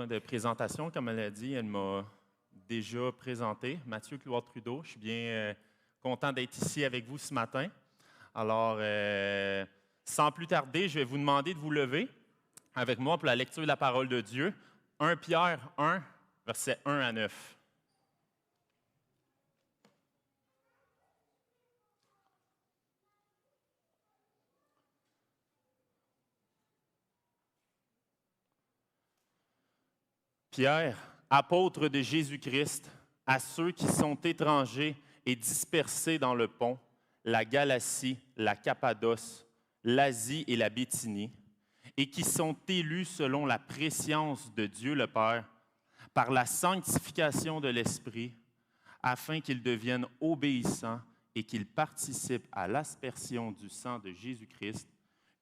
besoin de présentation. Comme elle a dit, elle m'a déjà présenté. Mathieu Cloire-Trudeau, je suis bien content d'être ici avec vous ce matin. Alors, sans plus tarder, je vais vous demander de vous lever avec moi pour la lecture de la parole de Dieu. 1 Pierre 1, versets 1 à 9. Pierre, apôtre de Jésus-Christ, à ceux qui sont étrangers et dispersés dans le Pont, la Galatie, la Cappadoce, l'Asie et la Bithynie, et qui sont élus selon la prescience de Dieu le Père, par la sanctification de l'Esprit, afin qu'ils deviennent obéissants et qu'ils participent à l'aspersion du sang de Jésus-Christ,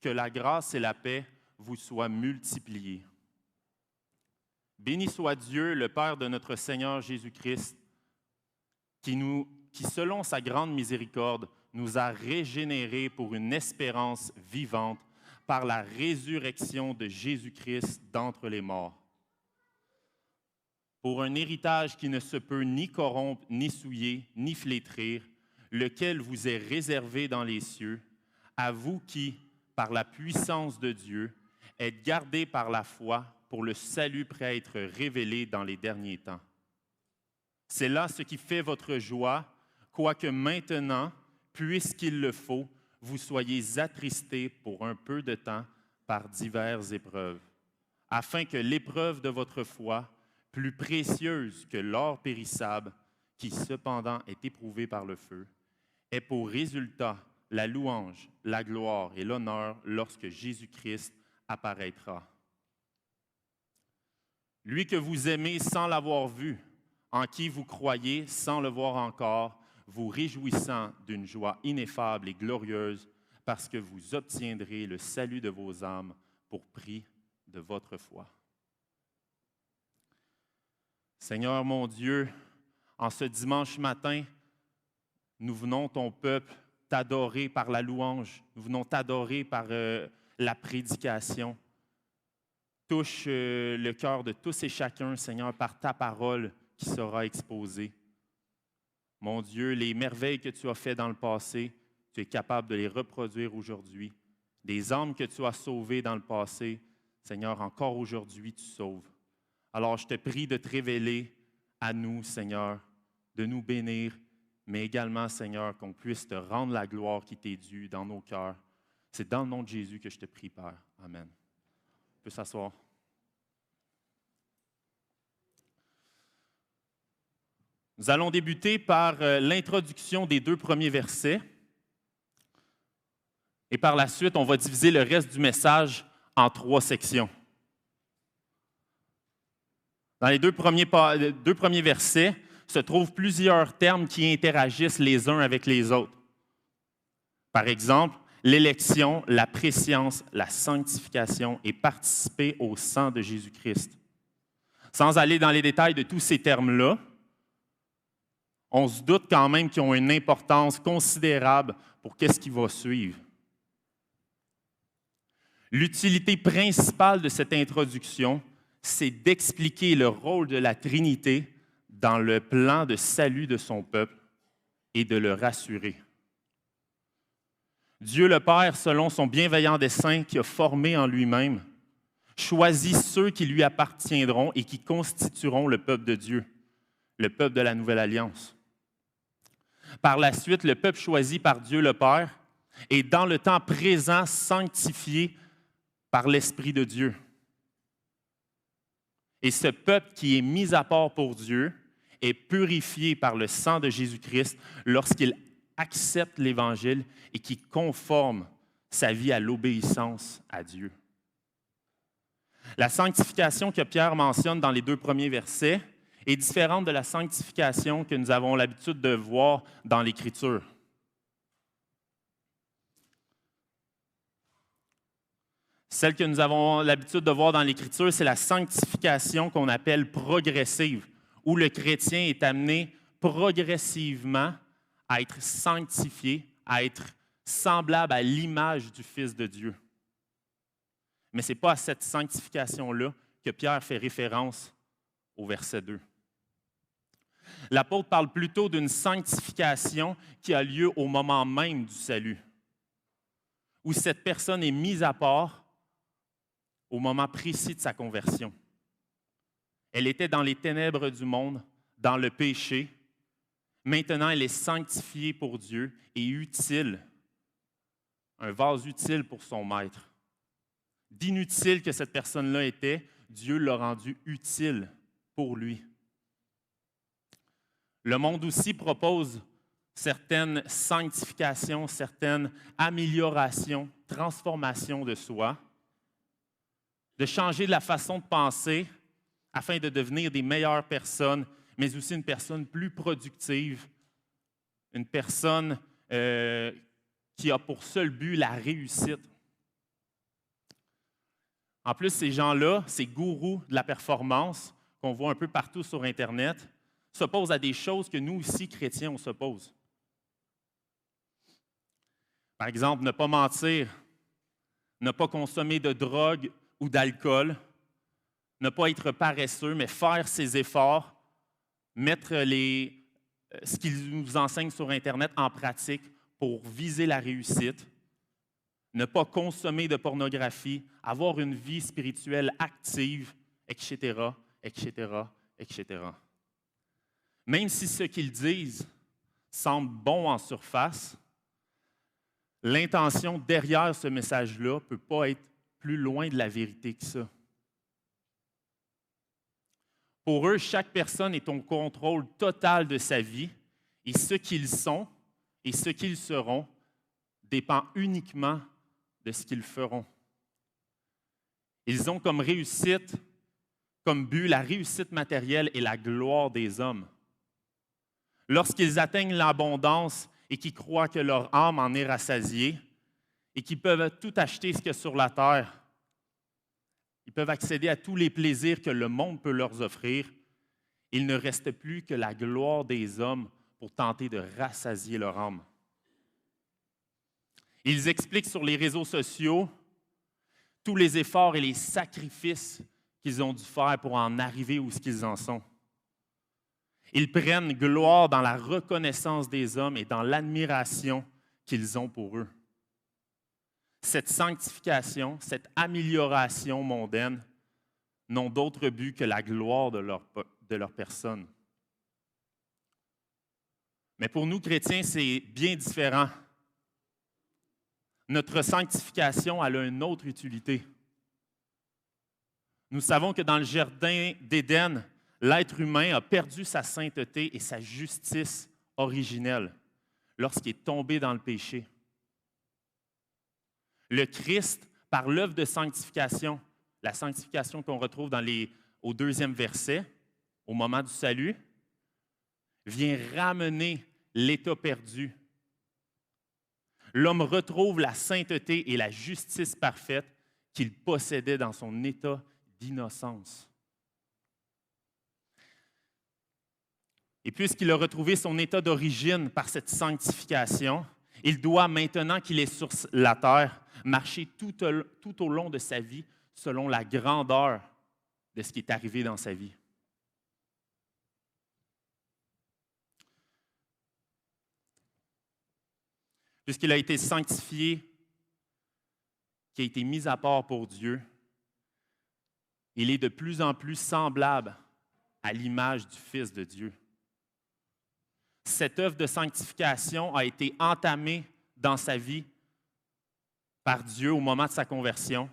que la grâce et la paix vous soient multipliées. Béni soit Dieu, le Père de notre Seigneur Jésus-Christ, qui, selon sa grande miséricorde, nous a régénérés pour une espérance vivante par la résurrection de Jésus-Christ d'entre les morts, pour un héritage qui ne se peut ni corrompre, ni souiller, ni flétrir, lequel vous est réservé dans les cieux, à vous qui, par la puissance de Dieu, êtes gardés par la foi pour le salut prêt à être révélé dans les derniers temps. C'est là ce qui fait votre joie, quoique maintenant, puisqu'il le faut, vous soyez attristés pour un peu de temps par diverses épreuves, afin que l'épreuve de votre foi, plus précieuse que l'or périssable, qui cependant est éprouvé par le feu, ait pour résultat la louange, la gloire et l'honneur lorsque Jésus-Christ apparaîtra. Lui que vous aimez sans l'avoir vu, en qui vous croyez sans le voir encore, vous réjouissant d'une joie ineffable et glorieuse, parce que vous obtiendrez le salut de vos âmes pour prix de votre foi. Seigneur mon Dieu, en ce dimanche matin, nous venons, ton peuple, t'adorer par la louange, nous venons t'adorer par la prédication. Touche le cœur de tous et chacun, Seigneur, par ta parole qui sera exposée. Mon Dieu, les merveilles que tu as faites dans le passé, tu es capable de les reproduire aujourd'hui. Des âmes que tu as sauvées dans le passé, Seigneur, encore aujourd'hui, tu sauves. Alors, je te prie de te révéler à nous, Seigneur, de nous bénir, mais également, Seigneur, qu'on puisse te rendre la gloire qui t'est due dans nos cœurs. C'est dans le nom de Jésus que je te prie, Père. Amen. On peut s'asseoir. Nous allons débuter par l'introduction des 2 premiers versets. Et par la suite, on va diviser le reste du message en 3 sections. Dans les deux premiers versets se trouvent plusieurs termes qui interagissent les uns avec les autres. Par exemple, l'élection, la prescience, la sanctification et participer au sang de Jésus-Christ. Sans aller dans les détails de tous ces termes-là, on se doute quand même qu'ils ont une importance considérable pour ce qui va suivre. L'utilité principale de cette introduction, c'est d'expliquer le rôle de la Trinité dans le plan de salut de son peuple et de le rassurer. Dieu le Père, selon son bienveillant dessein qu'il a formé en lui-même, choisit ceux qui lui appartiendront et qui constitueront le peuple de Dieu, le peuple de la Nouvelle Alliance. Par la suite, le peuple choisi par Dieu le Père est dans le temps présent sanctifié par l'Esprit de Dieu. Et ce peuple qui est mis à part pour Dieu est purifié par le sang de Jésus-Christ lorsqu'il accepte l'Évangile et qui conforme sa vie à l'obéissance à Dieu. La sanctification que Pierre mentionne dans les 2 premiers versets est différente de la sanctification que nous avons l'habitude de voir dans l'Écriture. Celle que nous avons l'habitude de voir dans l'Écriture, c'est la sanctification qu'on appelle progressive, où le chrétien est amené progressivement à être sanctifié, à être semblable à l'image du Fils de Dieu. Mais ce n'est pas à cette sanctification-là que Pierre fait référence au verset 2. L'apôtre parle plutôt d'une sanctification qui a lieu au moment même du salut, où cette personne est mise à part au moment précis de sa conversion. Elle était dans les ténèbres du monde, dans le péché. Maintenant, elle est sanctifiée pour Dieu et utile, un vase utile pour son maître. D'inutile que cette personne-là était, Dieu l'a rendu utile pour lui. Le monde aussi propose certaines sanctifications, certaines améliorations, transformations de soi, de changer la façon de penser afin de devenir des meilleures personnes, mais aussi une personne plus productive, une personne qui a pour seul but la réussite. En plus, ces gens-là, ces gourous de la performance qu'on voit un peu partout sur Internet, s'opposent à des choses que nous aussi, chrétiens, on s'oppose. Par exemple, ne pas mentir, ne pas consommer de drogue ou d'alcool, ne pas être paresseux, mais faire ses efforts, mettre ce qu'ils nous enseignent sur Internet en pratique pour viser la réussite, ne pas consommer de pornographie, avoir une vie spirituelle active, etc., etc., etc. Même si ce qu'ils disent semble bon en surface, l'intention derrière ce message-là ne peut pas être plus loin de la vérité que ça. Pour eux, chaque personne est au contrôle total de sa vie et ce qu'ils sont et ce qu'ils seront dépend uniquement de ce qu'ils feront. Ils ont comme réussite, comme but, la réussite matérielle et la gloire des hommes. Lorsqu'ils atteignent l'abondance et qu'ils croient que leur âme en est rassasiée et qu'ils peuvent tout acheter ce qu'il y a sur la terre, ils peuvent accéder à tous les plaisirs que le monde peut leur offrir. Il ne reste plus que la gloire des hommes pour tenter de rassasier leur âme. Ils expliquent sur les réseaux sociaux tous les efforts et les sacrifices qu'ils ont dû faire pour en arriver où ils en sont. Ils prennent gloire dans la reconnaissance des hommes et dans l'admiration qu'ils ont pour eux. Cette sanctification, cette amélioration mondaine n'ont d'autre but que la gloire de leur personne. Mais pour nous, chrétiens, c'est bien différent. Notre sanctification elle a une autre utilité. Nous savons que dans le jardin d'Éden, l'être humain a perdu sa sainteté et sa justice originelle lorsqu'il est tombé dans le péché. Le Christ, par l'œuvre de sanctification, la sanctification qu'on retrouve au 2e verset, au moment du salut, vient ramener l'état perdu. L'homme retrouve la sainteté et la justice parfaite qu'il possédait dans son état d'innocence. Et puisqu'il a retrouvé son état d'origine par cette sanctification, il doit, maintenant qu'il est sur la terre, marcher tout au long de sa vie selon la grandeur de ce qui est arrivé dans sa vie. Puisqu'il a été sanctifié, qui a été mis à part pour Dieu, il est de plus en plus semblable à l'image du Fils de Dieu. Cette œuvre de sanctification a été entamée dans sa vie par Dieu au moment de sa conversion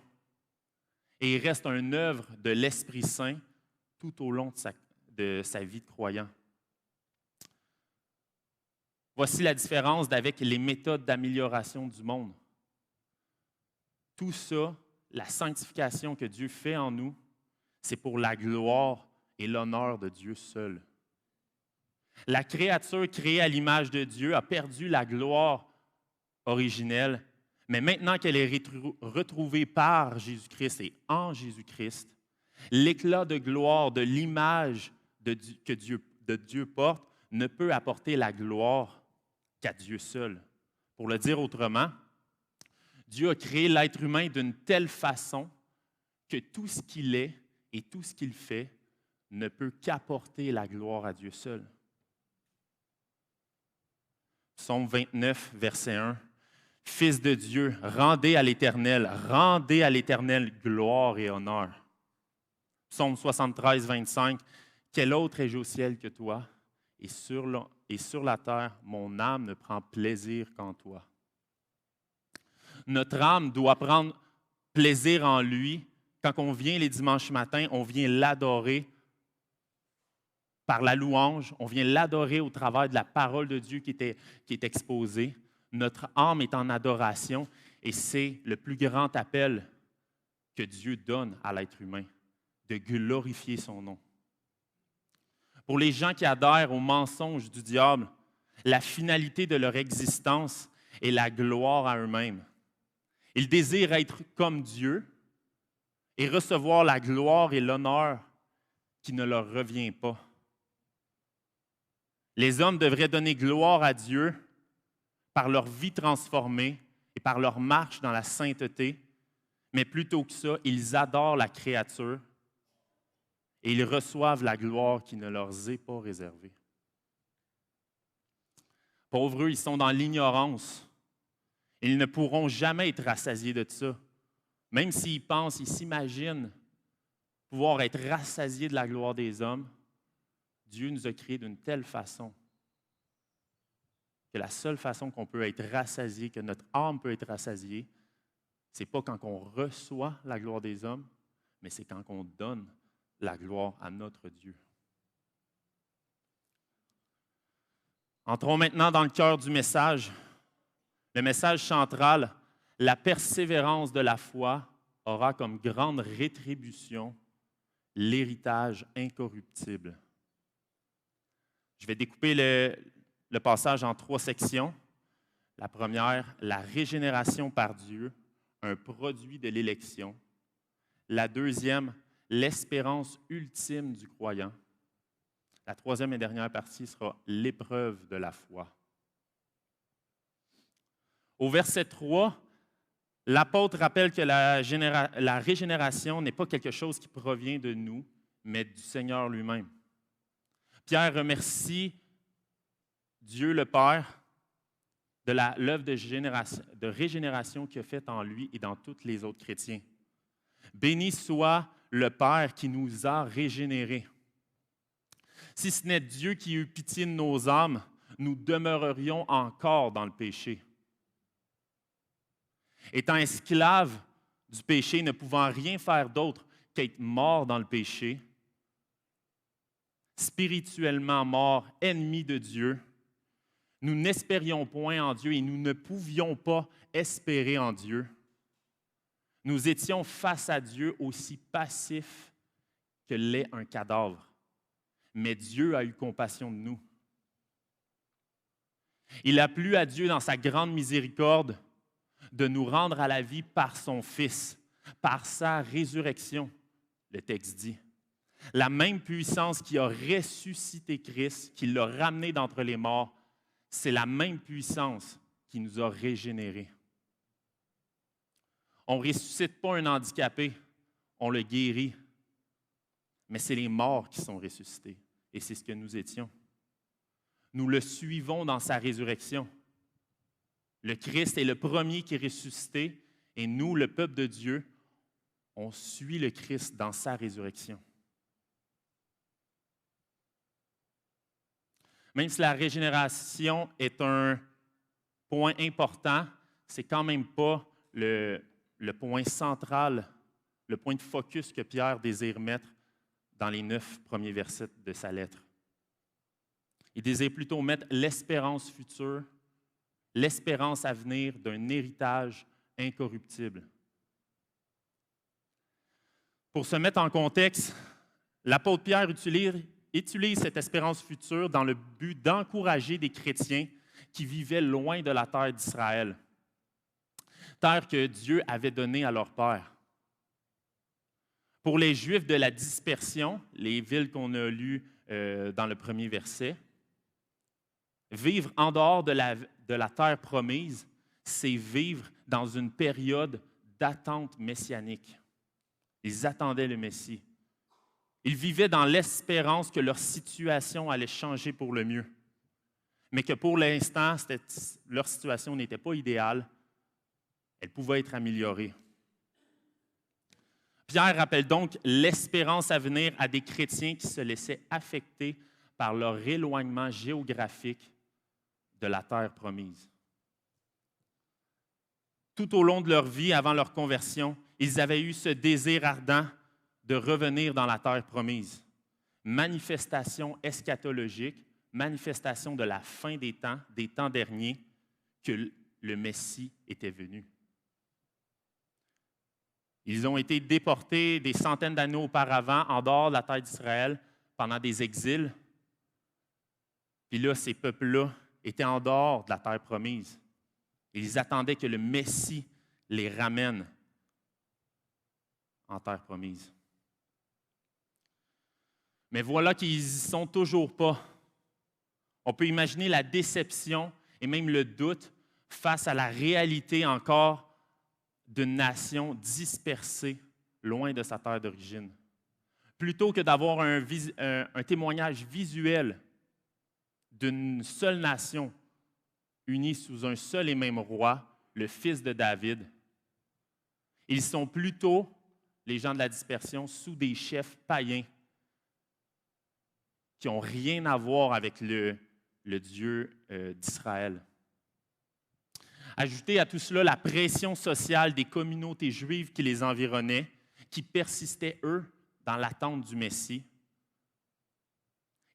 et il reste une œuvre de l'Esprit Saint tout au long de sa vie de croyant. Voici la différence avec les méthodes d'amélioration du monde. Tout ça, la sanctification que Dieu fait en nous, c'est pour la gloire et l'honneur de Dieu seul. La créature créée à l'image de Dieu a perdu la gloire originelle, mais maintenant qu'elle est retrouvée par Jésus-Christ et en Jésus-Christ, l'éclat de gloire de l'image de Dieu porte ne peut apporter la gloire qu'à Dieu seul. Pour le dire autrement, Dieu a créé l'être humain d'une telle façon que tout ce qu'il est et tout ce qu'il fait ne peut qu'apporter la gloire à Dieu seul. Psaume 29, verset 1. Fils de Dieu, rendez à l'Éternel gloire et honneur. Psaume 73, 25. Quel autre ai-je au ciel que toi? Et sur la terre, mon âme ne prend plaisir qu'en toi. Notre âme doit prendre plaisir en lui. Quand on vient les dimanches matins, on vient l'adorer par la louange, on vient l'adorer au travers de la parole de Dieu qui est exposée. Notre âme est en adoration et c'est le plus grand appel que Dieu donne à l'être humain, de glorifier son nom. Pour les gens qui adhèrent aux mensonges du diable, la finalité de leur existence est la gloire à eux-mêmes. Ils désirent être comme Dieu et recevoir la gloire et l'honneur qui ne leur revient pas. Les hommes devraient donner gloire à Dieu par leur vie transformée et par leur marche dans la sainteté, mais plutôt que ça, ils adorent la créature et ils reçoivent la gloire qui ne leur est pas réservée. Pauvres eux, ils sont dans l'ignorance. Ils ne pourront jamais être rassasiés de ça. Même s'ils pensent, ils s'imaginent pouvoir être rassasiés de la gloire des hommes, Dieu nous a créés d'une telle façon que la seule façon qu'on peut être rassasié, que notre âme peut être rassasiée, ce n'est pas quand on reçoit la gloire des hommes, mais c'est quand on donne la gloire à notre Dieu. Entrons maintenant dans le cœur du message. Le message central, la persévérance de la foi aura comme grande rétribution l'héritage incorruptible. Je vais découper le passage en 3 sections. La première, la régénération par Dieu, un produit de l'élection. La deuxième, l'espérance ultime du croyant. La troisième et dernière partie sera l'épreuve de la foi. Au verset 3, l'apôtre rappelle que la régénération n'est pas quelque chose qui provient de nous, mais du Seigneur lui-même. Pierre remercie Dieu le Père de l'œuvre de régénération qu'il a faite en lui et dans tous les autres chrétiens. Béni soit le Père qui nous a régénérés. Si ce n'est Dieu qui a eu pitié de nos âmes, nous demeurerions encore dans le péché. Étant esclaves du péché, ne pouvant rien faire d'autre qu'être morts dans le péché, spirituellement morts, ennemis de Dieu, nous n'espérions point en Dieu et nous ne pouvions pas espérer en Dieu. Nous étions face à Dieu aussi passifs que l'est un cadavre. Mais Dieu a eu compassion de nous. Il a plu à Dieu dans sa grande miséricorde de nous rendre à la vie par son Fils, par sa résurrection, le texte dit. La même puissance qui a ressuscité Christ, qui l'a ramené d'entre les morts, c'est la même puissance qui nous a régénérés. On ne ressuscite pas un handicapé, on le guérit. Mais c'est les morts qui sont ressuscités. Et c'est ce que nous étions. Nous le suivons dans sa résurrection. Le Christ est le premier qui est ressuscité et nous, le peuple de Dieu, on suit le Christ dans sa résurrection. Même si la régénération est un point important, ce n'est quand même pas le point central, le point de focus que Pierre désire mettre dans les 9 premiers versets de sa lettre. Il désire plutôt mettre l'espérance future, l'espérance à venir d'un héritage incorruptible. Pour se mettre en contexte, l'apôtre Pierre utilise cette espérance future dans le but d'encourager des chrétiens qui vivaient loin de la terre d'Israël, terre que Dieu avait donnée à leur père. Pour les Juifs de la dispersion, les villes qu'on a lues dans le premier verset, vivre en dehors de la terre promise, c'est vivre dans une période d'attente messianique. Ils attendaient le Messie. Ils vivaient dans l'espérance que leur situation allait changer pour le mieux, mais que pour l'instant, leur situation n'était pas idéale. Elle pouvait être améliorée. Pierre rappelle donc l'espérance à venir à des chrétiens qui se laissaient affecter par leur éloignement géographique de la terre promise. Tout au long de leur vie, avant leur conversion, ils avaient eu ce désir ardent de revenir dans la terre promise. Manifestation eschatologique, manifestation de la fin des temps derniers, que le Messie était venu. Ils ont été déportés des centaines d'années auparavant en dehors de la terre d'Israël pendant des exils. Puis là, ces peuples-là étaient en dehors de la terre promise. Ils attendaient que le Messie les ramène en terre promise. Mais voilà qu'ils n'y sont toujours pas. On peut imaginer la déception et même le doute face à la réalité encore d'une nation dispersée loin de sa terre d'origine. Plutôt que d'avoir un témoignage visuel d'une seule nation unie sous un seul et même roi, le fils de David, ils sont plutôt, les gens de la dispersion, sous des chefs païens qui n'ont rien à voir avec le Dieu d'Israël. Ajoutez à tout cela la pression sociale des communautés juives qui les environnaient, qui persistaient, eux, dans l'attente du Messie.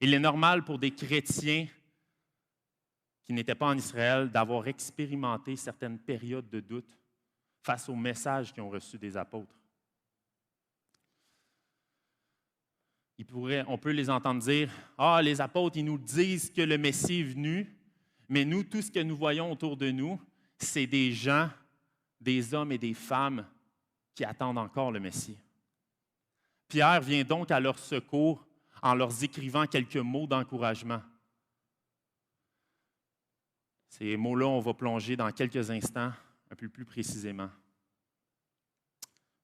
Il est normal pour des chrétiens qui n'étaient pas en Israël d'avoir expérimenté certaines périodes de doute face au message qu'ils ont reçu des apôtres. On peut les entendre dire « Ah, les apôtres, ils nous disent que le Messie est venu, mais nous, tout ce que nous voyons autour de nous, c'est des gens, des hommes et des femmes qui attendent encore le Messie. » Pierre vient donc à leur secours en leur écrivant quelques mots d'encouragement. Ces mots-là, on va plonger dans quelques instants, un peu plus précisément.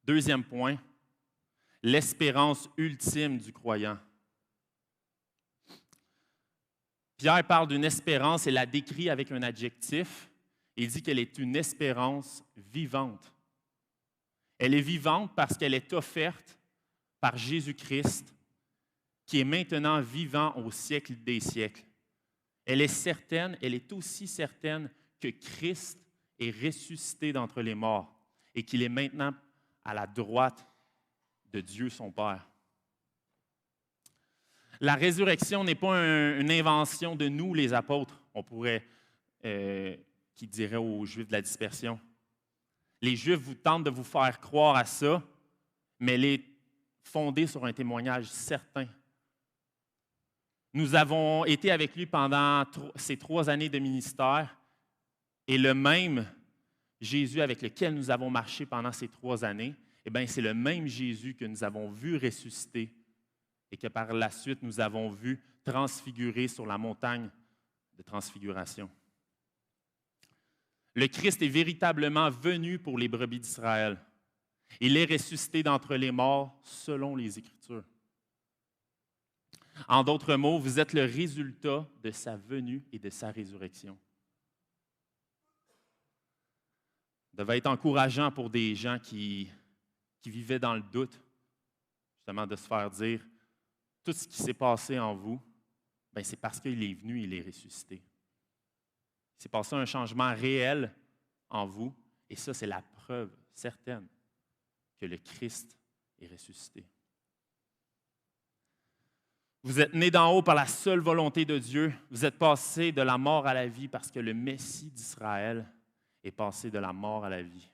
Deuxième point, l'espérance ultime du croyant. Pierre parle d'une espérance et la décrit avec un adjectif. Il dit qu'elle est une espérance vivante. Elle est vivante parce qu'elle est offerte par Jésus-Christ, qui est maintenant vivant au siècle des siècles. Elle est certaine, elle est aussi certaine que Christ est ressuscité d'entre les morts et qu'il est maintenant à la droite de Dieu son Père. La résurrection n'est pas une invention de nous, les apôtres, on pourrait, qui dirait aux Juifs de la dispersion. Les Juifs vous tentent de vous faire croire à ça, mais elle est fondée sur un témoignage certain. Nous avons été avec lui pendant ces 3 années de ministère et le même Jésus avec lequel nous avons marché pendant ces 3 années, eh bien, c'est le même Jésus que nous avons vu ressusciter et que par la suite nous avons vu transfigurer sur la montagne de transfiguration. Le Christ est véritablement venu pour les brebis d'Israël. Il est ressuscité d'entre les morts selon les Écritures. En d'autres mots, vous êtes le résultat de sa venue et de sa résurrection. Ça devait être encourageant pour des gens qui vivaient dans le doute, justement de se faire dire tout ce qui s'est passé en vous, bien, c'est parce qu'il est venu, il est ressuscité. Il s'est passé un changement réel en vous, et ça, c'est la preuve certaine que le Christ est ressuscité. Vous êtes nés d'en haut par la seule volonté de Dieu. Vous êtes passés de la mort à la vie parce que le Messie d'Israël est passé de la mort à la vie.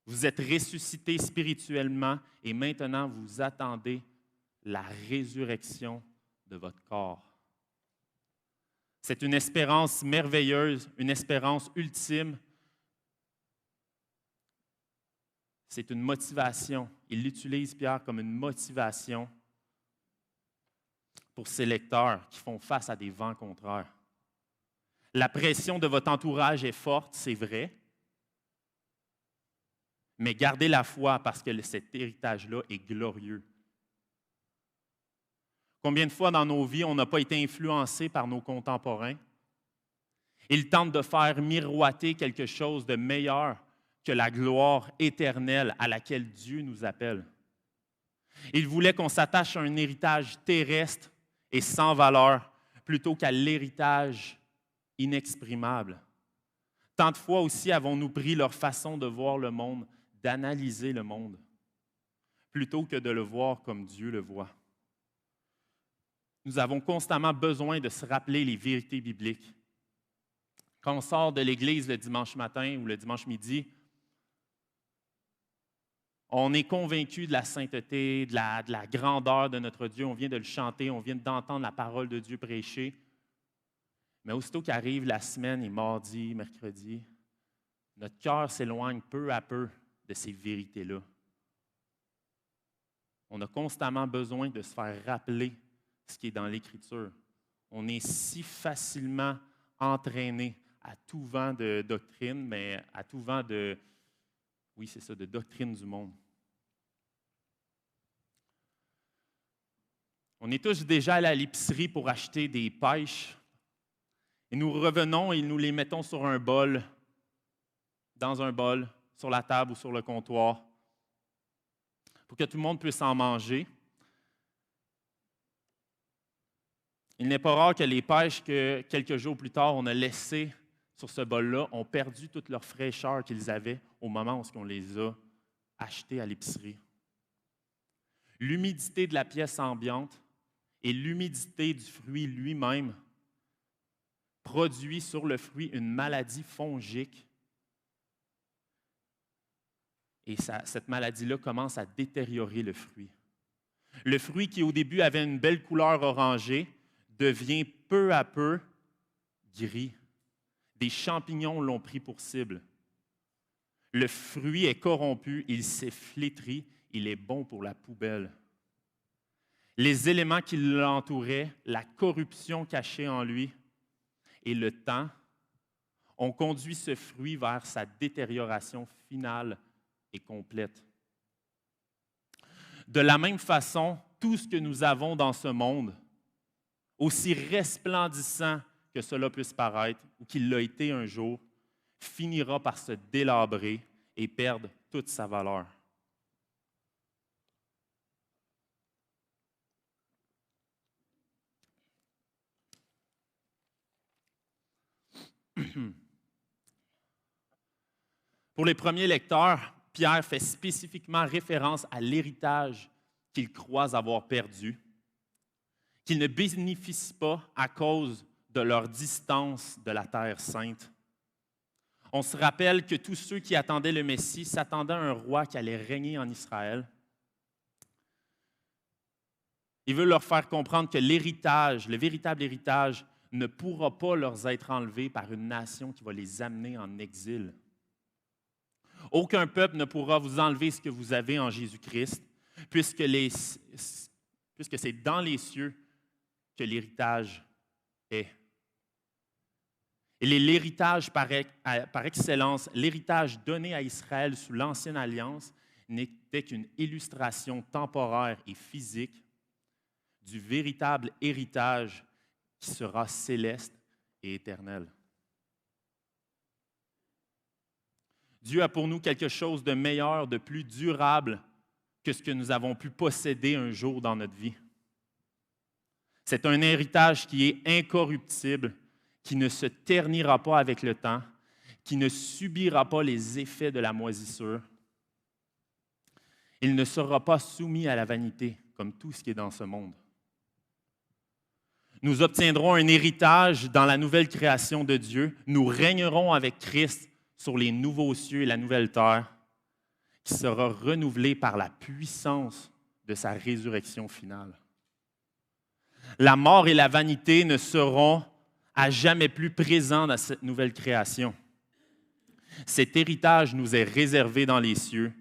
Vous êtes ressuscités spirituellement et maintenant vous attendez la résurrection de votre corps. C'est une espérance merveilleuse, une espérance ultime. C'est une motivation. Il l'utilise, Pierre, comme une motivation pour ses lecteurs qui font face à des vents contraires. La pression de votre entourage est forte, c'est vrai, mais gardez la foi parce que cet héritage-là est glorieux. Combien de fois dans nos vies on n'a pas été influencé par nos contemporains? Ils tentent de faire miroiter quelque chose de meilleur que la gloire éternelle à laquelle Dieu nous appelle. Ils voulaient qu'on s'attache à un héritage terrestre et sans valeur plutôt qu'à l'héritage inexprimable. Tant de fois aussi avons-nous pris leur façon de voir le monde, d'analyser le monde, plutôt que de le voir comme Dieu le voit. Nous avons constamment besoin de se rappeler les vérités bibliques. Quand on sort de l'Église le dimanche matin ou le dimanche midi, on est convaincu de la sainteté, de la grandeur de notre Dieu. On vient de le chanter, on vient d'entendre la parole de Dieu prêcher. Mais aussitôt qu'arrive la semaine et mardi, mercredi, notre cœur s'éloigne peu à peu de ces vérités-là. On a constamment besoin de se faire rappeler ce qui est dans l'Écriture. On est si facilement entraîné à tout vent de doctrine, mais à tout vent de doctrine du monde. On est tous déjà allés à l'épicerie pour acheter des pêches et nous revenons et nous les mettons dans un bol, sur la table ou sur le comptoir, pour que tout le monde puisse en manger. Il n'est pas rare que les pêches que quelques jours plus tard on a laissées sur ce bol-là ont perdu toute leur fraîcheur qu'ils avaient au moment où on les a achetées à l'épicerie. L'humidité de la pièce ambiante et l'humidité du fruit lui-même produit sur le fruit une maladie fongique. Et cette maladie-là commence à détériorer le fruit. Le fruit qui au début avait une belle couleur orangée devient peu à peu gris. Des champignons l'ont pris pour cible. Le fruit est corrompu, il s'est flétri, il est bon pour la poubelle. Les éléments qui l'entouraient, la corruption cachée en lui et le temps ont conduit ce fruit vers sa détérioration finale et complète. De la même façon, tout ce que nous avons dans ce monde, aussi resplendissant que cela puisse paraître ou qu'il l'a été un jour, finira par se délabrer et perdre toute sa valeur. Pour les premiers lecteurs, Pierre fait spécifiquement référence à l'héritage qu'ils croient avoir perdu, qu'ils ne bénéficient pas à cause de leur distance de la Terre sainte. On se rappelle que tous ceux qui attendaient le Messie s'attendaient à un roi qui allait régner en Israël. Il veut leur faire comprendre que l'héritage, le véritable héritage, ne pourra pas leur être enlevé par une nation qui va les amener en exil. Aucun peuple ne pourra vous enlever ce que vous avez en Jésus-Christ, puisque c'est dans les cieux que l'héritage est. Et l'héritage par excellence, l'héritage donné à Israël sous l'Ancienne Alliance n'était qu'une illustration temporaire et physique du véritable héritage qui sera céleste et éternel. Dieu a pour nous quelque chose de meilleur, de plus durable que ce que nous avons pu posséder un jour dans notre vie. C'est un héritage qui est incorruptible, qui ne se ternira pas avec le temps, qui ne subira pas les effets de la moisissure. Il ne sera pas soumis à la vanité, comme tout ce qui est dans ce monde. Nous obtiendrons un héritage dans la nouvelle création de Dieu. Nous régnerons avec Christ sur les nouveaux cieux et la nouvelle terre, qui sera renouvelée par la puissance de sa résurrection finale. La mort et la vanité ne seront à jamais plus présents dans cette nouvelle création. Cet héritage nous est réservé dans les cieux.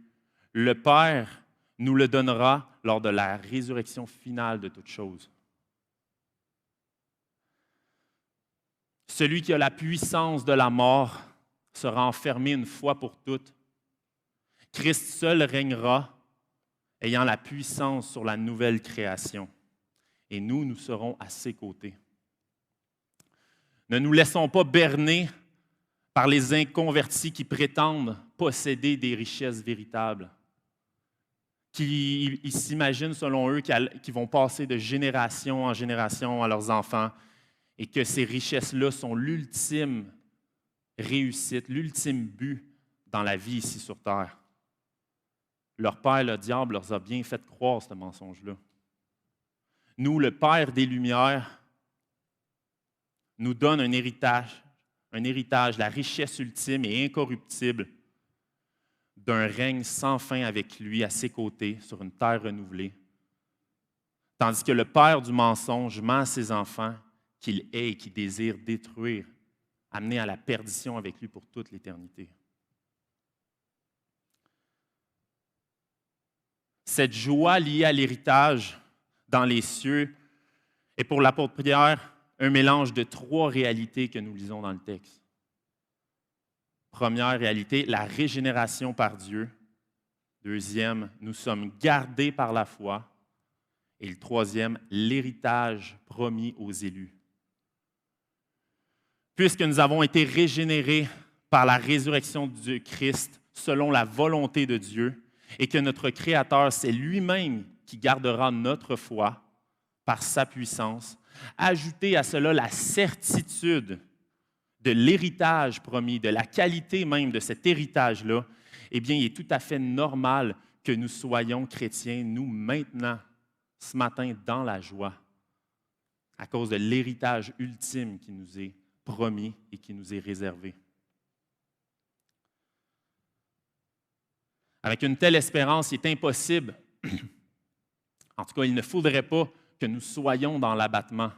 Le Père nous le donnera lors de la résurrection finale de toutes choses. Celui qui a la puissance de la mort sera enfermé une fois pour toutes. Christ seul régnera, ayant la puissance sur la nouvelle création. et nous serons à ses côtés. Ne nous laissons pas berner par les inconvertis qui prétendent posséder des richesses véritables, qui ils s'imaginent, selon eux, qu'ils vont passer de génération en génération à leurs enfants et que ces richesses-là sont l'ultime réussite, l'ultime but dans la vie ici sur terre. Leur père, le diable, leur a bien fait croire ce mensonge-là. Nous, le Père des Lumières, nous donne un héritage, la richesse ultime et incorruptible d'un règne sans fin avec lui à ses côtés sur une terre renouvelée. Tandis que le père du mensonge ment à ses enfants qu'il hait et qu'il désire détruire, amener à la perdition avec lui pour toute l'éternité. Cette joie liée à l'héritage dans les cieux est pour l'apôtre Pierre un mélange de 3 réalités que nous lisons dans le texte. Première réalité, la régénération par Dieu. Deuxième, nous sommes gardés par la foi. Et le troisième, l'héritage promis aux élus. Puisque nous avons été régénérés par la résurrection du Christ selon la volonté de Dieu et que notre Créateur, c'est lui-même qui gardera notre foi par sa puissance, ajoutez à cela la certitude de l'héritage promis, de la qualité même de cet héritage-là, eh bien, il est tout à fait normal que nous soyons chrétiens, nous, maintenant, ce matin, dans la joie, à cause de l'héritage ultime qui nous est promis et qui nous est réservé. Avec une telle espérance, il est impossible, en tout cas, il ne faudrait pas que nous soyons dans l'abattement.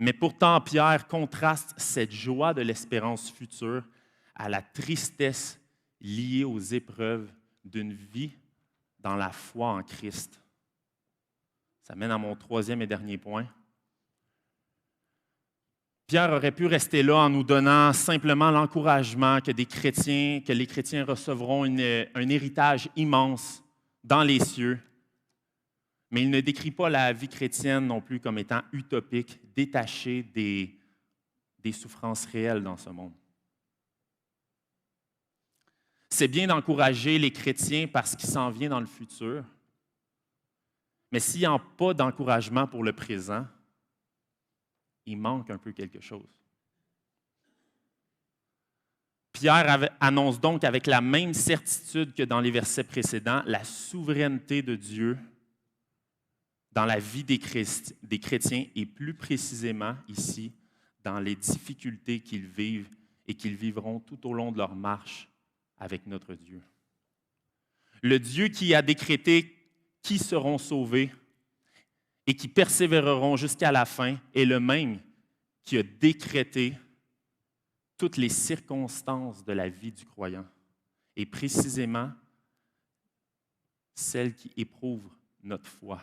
Mais pourtant, Pierre contraste cette joie de l'espérance future à la tristesse liée aux épreuves d'une vie dans la foi en Christ. Ça mène à mon 3e et dernier point. Pierre aurait pu rester là en nous donnant simplement l'encouragement que les chrétiens recevront un héritage immense dans les cieux. Mais il ne décrit pas la vie chrétienne non plus comme étant utopique, détachée des souffrances réelles dans ce monde. C'est bien d'encourager les chrétiens parce qu'il s'en vient dans le futur, mais s'il n'y a pas d'encouragement pour le présent, il manque un peu quelque chose. Pierre annonce donc avec la même certitude que dans les versets précédents la souveraineté de Dieu dans la vie des chrétiens et plus précisément ici, dans les difficultés qu'ils vivent et qu'ils vivront tout au long de leur marche avec notre Dieu. Le Dieu qui a décrété qui seront sauvés et qui persévéreront jusqu'à la fin est le même qui a décrété toutes les circonstances de la vie du croyant et précisément celles qui éprouvent notre foi.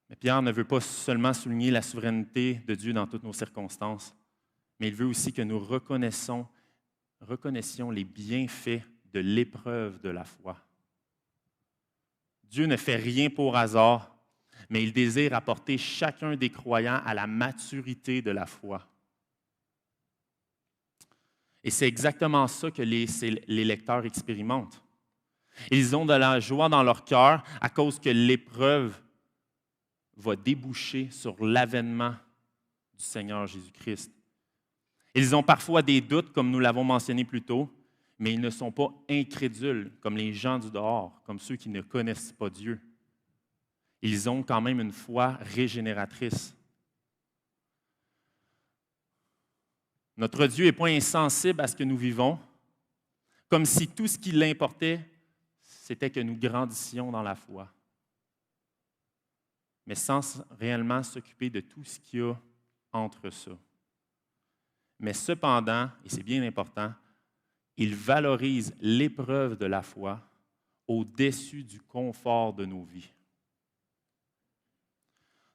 Mais Pierre ne veut pas seulement souligner la souveraineté de Dieu dans toutes nos circonstances, mais il veut aussi que nous reconnaissions les bienfaits de l'épreuve de la foi. Dieu ne fait rien pour hasard, mais il désire apporter chacun des croyants à la maturité de la foi. Et c'est exactement ça que les lecteurs expérimentent. Ils ont de la joie dans leur cœur à cause que l'épreuve va déboucher sur l'avènement du Seigneur Jésus-Christ. Ils ont parfois des doutes, comme nous l'avons mentionné plus tôt, mais ils ne sont pas incrédules, comme les gens du dehors, comme ceux qui ne connaissent pas Dieu. Ils ont quand même une foi régénératrice. Notre Dieu n'est pas insensible à ce que nous vivons, comme si tout ce qui l'importait, c'était que nous grandissions dans la foi, mais sans réellement s'occuper de tout ce qu'il y a entre ça. Mais cependant, et c'est bien important, il valorise l'épreuve de la foi au-dessus du confort de nos vies.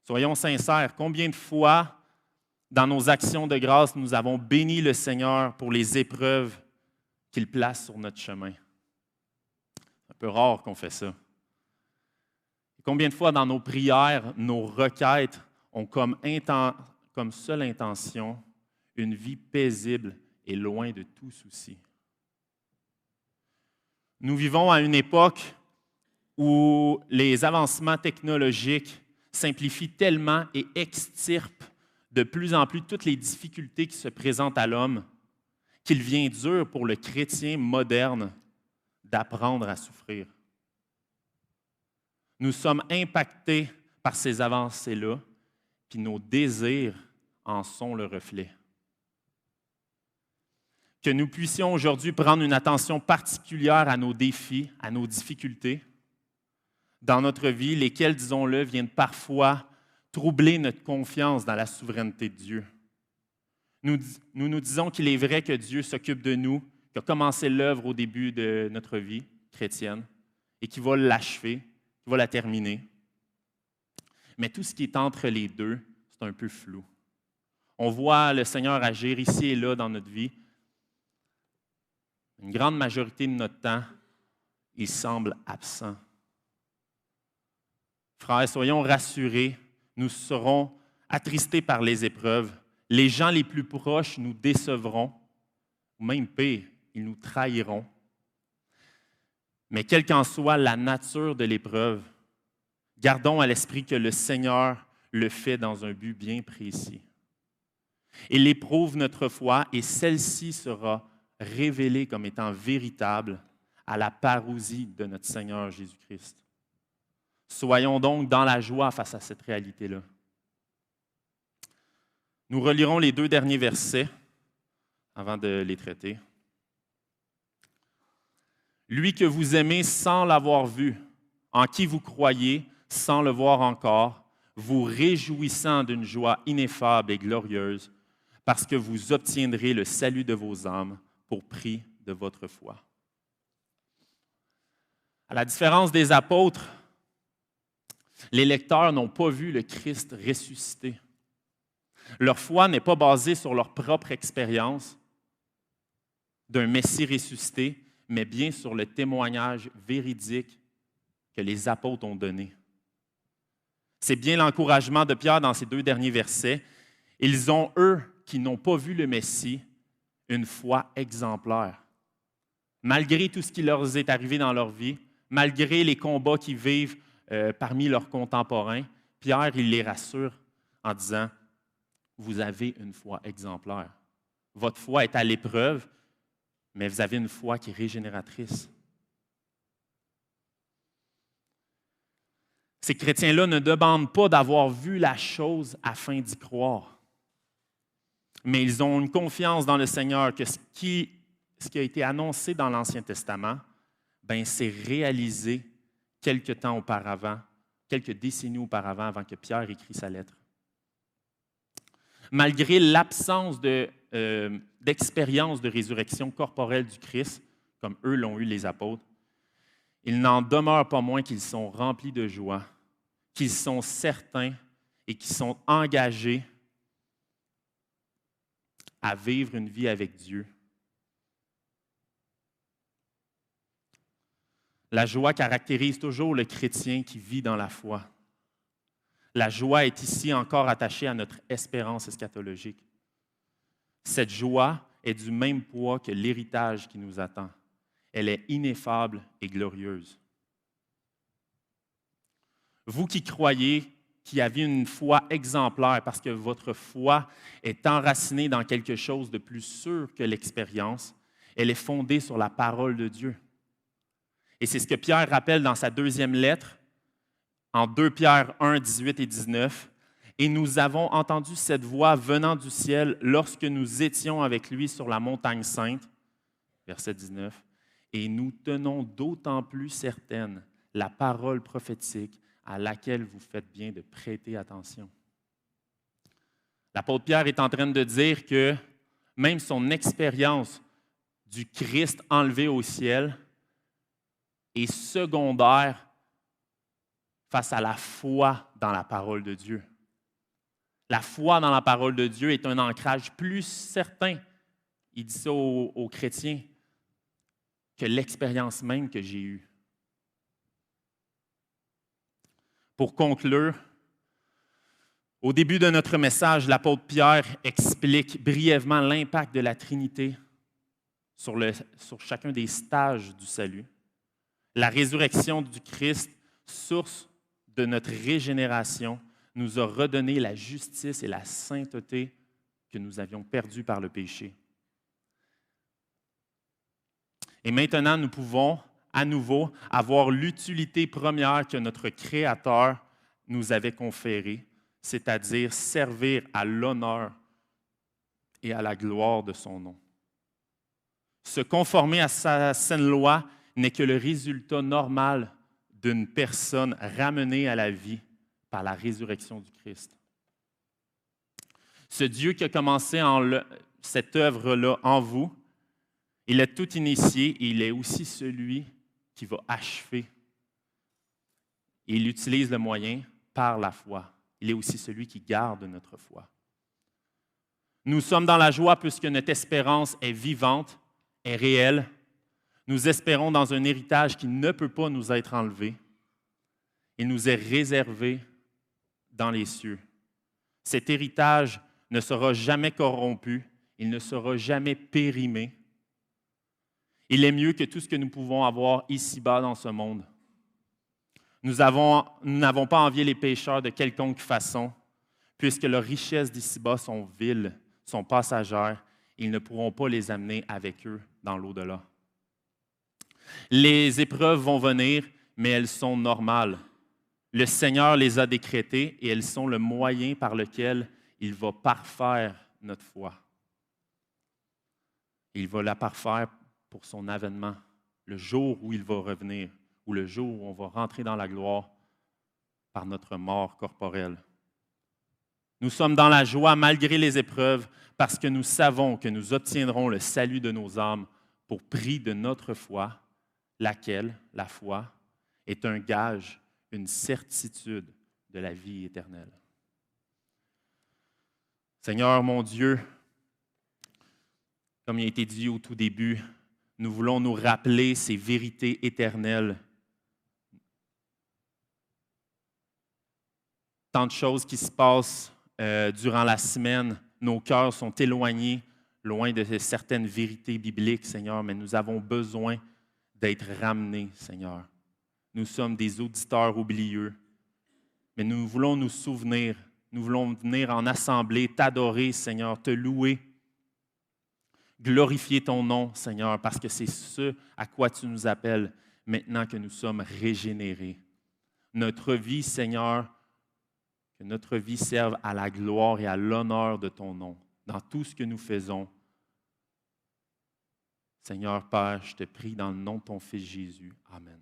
Soyons sincères, combien de fois, dans nos actions de grâce, nous avons béni le Seigneur pour les épreuves qu'il place sur notre chemin? C'est un peu rare qu'on fait ça. Combien de fois dans nos prières, nos requêtes ont comme seule intention une vie paisible et loin de tout souci. Nous vivons à une époque où les avancements technologiques simplifient tellement et extirpent de plus en plus toutes les difficultés qui se présentent à l'homme qu'il devient dur pour le chrétien moderne d'apprendre à souffrir. Nous sommes impactés par ces avancées-là, puis nos désirs en sont le reflet. Que nous puissions aujourd'hui prendre une attention particulière à nos défis, à nos difficultés dans notre vie, lesquels, disons-le, viennent parfois troubler notre confiance dans la souveraineté de Dieu. Nous disons qu'il est vrai que Dieu s'occupe de nous, qu'il a commencé l'œuvre au début de notre vie chrétienne et qu'il va l'achever, qu'il va la terminer. Mais tout ce qui est entre les deux, c'est un peu flou. On voit le Seigneur agir ici et là dans notre vie. Une grande majorité de notre temps, il semble absent. Frères, soyons rassurés, nous serons attristés par les épreuves. Les gens les plus proches nous décevront, ou même pire, ils nous trahiront. Mais quelle qu'en soit la nature de l'épreuve, gardons à l'esprit que le Seigneur le fait dans un but bien précis. Il éprouve notre foi et celle-ci sera révélée comme étant véritable à la parousie de notre Seigneur Jésus-Christ. Soyons donc dans la joie face à cette réalité-là. Nous relirons les 2 derniers versets avant de les traiter. Lui que vous aimez sans l'avoir vu, en qui vous croyez sans le voir encore, vous réjouissant d'une joie ineffable et glorieuse, parce que vous obtiendrez le salut de vos âmes pour prix de votre foi. À la différence des apôtres, les lecteurs n'ont pas vu le Christ ressuscité. Leur foi n'est pas basée sur leur propre expérience d'un Messie ressuscité, mais bien sur le témoignage véridique que les apôtres ont donné. C'est bien l'encouragement de Pierre dans ces 2 derniers versets. Ils ont, eux, qui n'ont pas vu le Messie, une foi exemplaire. Malgré tout ce qui leur est arrivé dans leur vie, malgré les combats qu'ils vivent parmi leurs contemporains, Pierre, il les rassure en disant « Vous avez une foi exemplaire. Votre foi est à l'épreuve, mais vous avez une foi qui est régénératrice. » Ces chrétiens-là ne demandent pas d'avoir vu la chose afin d'y croire, mais ils ont une confiance dans le Seigneur que ce qui a été annoncé dans l'Ancien Testament, c'est réalisé quelques temps auparavant, quelques décennies auparavant, avant que Pierre écrit sa lettre. Malgré l'absence d'expérience de résurrection corporelle du Christ, comme eux l'ont eu les apôtres, il n'en demeure pas moins qu'ils sont remplis de joie, qu'ils sont certains et qu'ils sont engagés à vivre une vie avec Dieu. La joie caractérise toujours le chrétien qui vit dans la foi. La joie est ici encore attachée à notre espérance eschatologique. Cette joie est du même poids que l'héritage qui nous attend. Elle est ineffable et glorieuse. Vous qui croyez, qui avez une foi exemplaire parce que votre foi est enracinée dans quelque chose de plus sûr que l'expérience, elle est fondée sur la parole de Dieu. Et c'est ce que Pierre rappelle dans sa 2e lettre, en 2 Pierre 1, 18 et 19. « Et nous avons entendu cette voix venant du ciel lorsque nous étions avec lui sur la montagne sainte. » Verset 19. « Et nous tenons d'autant plus certaine la parole prophétique à laquelle vous faites bien de prêter attention. » L'apôtre Pierre est en train de dire que même son expérience du Christ enlevé au ciel est secondaire face à la foi dans la parole de Dieu. La foi dans la parole de Dieu est un ancrage plus certain, il dit ça aux chrétiens, que l'expérience même que j'ai eue. Pour conclure, au début de notre message, l'apôtre Pierre explique brièvement l'impact de la Trinité sur chacun des stages du salut. La résurrection du Christ, source de notre régénération, nous a redonné la justice et la sainteté que nous avions perdues par le péché. Et maintenant, nous pouvons à nouveau avoir l'utilité première que notre Créateur nous avait conférée, c'est-à-dire servir à l'honneur et à la gloire de son nom. Se conformer à sa sainte loi n'est que le résultat normal d'une personne ramenée à la vie par la résurrection du Christ. Ce Dieu qui a commencé cette œuvre-là en vous, il est tout initié et il est aussi celui qui va achever. Et il utilise le moyen par la foi. Il est aussi celui qui garde notre foi. Nous sommes dans la joie puisque notre espérance est vivante, est réelle. Nous espérons dans un héritage qui ne peut pas nous être enlevé. Il nous est réservé dans les cieux. Cet héritage ne sera jamais corrompu, il ne sera jamais périmé. Il est mieux que tout ce que nous pouvons avoir ici-bas dans ce monde. Nous n'avons pas envié les pécheurs de quelconque façon, puisque leurs richesses d'ici-bas sont viles, sont passagères, ils ne pourront pas les amener avec eux dans l'au-delà. Les épreuves vont venir, mais elles sont normales. Le Seigneur les a décrétées et elles sont le moyen par lequel il va parfaire notre foi. Il va la parfaire pour son avènement, le jour où il va revenir, ou le jour où on va rentrer dans la gloire par notre mort corporelle. Nous sommes dans la joie malgré les épreuves parce que nous savons que nous obtiendrons le salut de nos âmes pour prix de notre foi, laquelle, la foi, est un gage, une certitude de la vie éternelle. Seigneur, mon Dieu, comme il a été dit au tout début, nous voulons nous rappeler ces vérités éternelles. Tant de choses qui se passent durant la semaine, nos cœurs sont éloignés, loin de certaines vérités bibliques, Seigneur, mais nous avons besoin d'être ramenés, Seigneur. Nous sommes des auditeurs oublieux, mais nous voulons nous souvenir, nous voulons venir en assemblée, t'adorer, Seigneur, te louer, glorifier ton nom, Seigneur, parce que c'est ce à quoi tu nous appelles maintenant que nous sommes régénérés. Notre vie, Seigneur, que notre vie serve à la gloire et à l'honneur de ton nom, dans tout ce que nous faisons. Seigneur Père, je te prie dans le nom de ton Fils Jésus. Amen.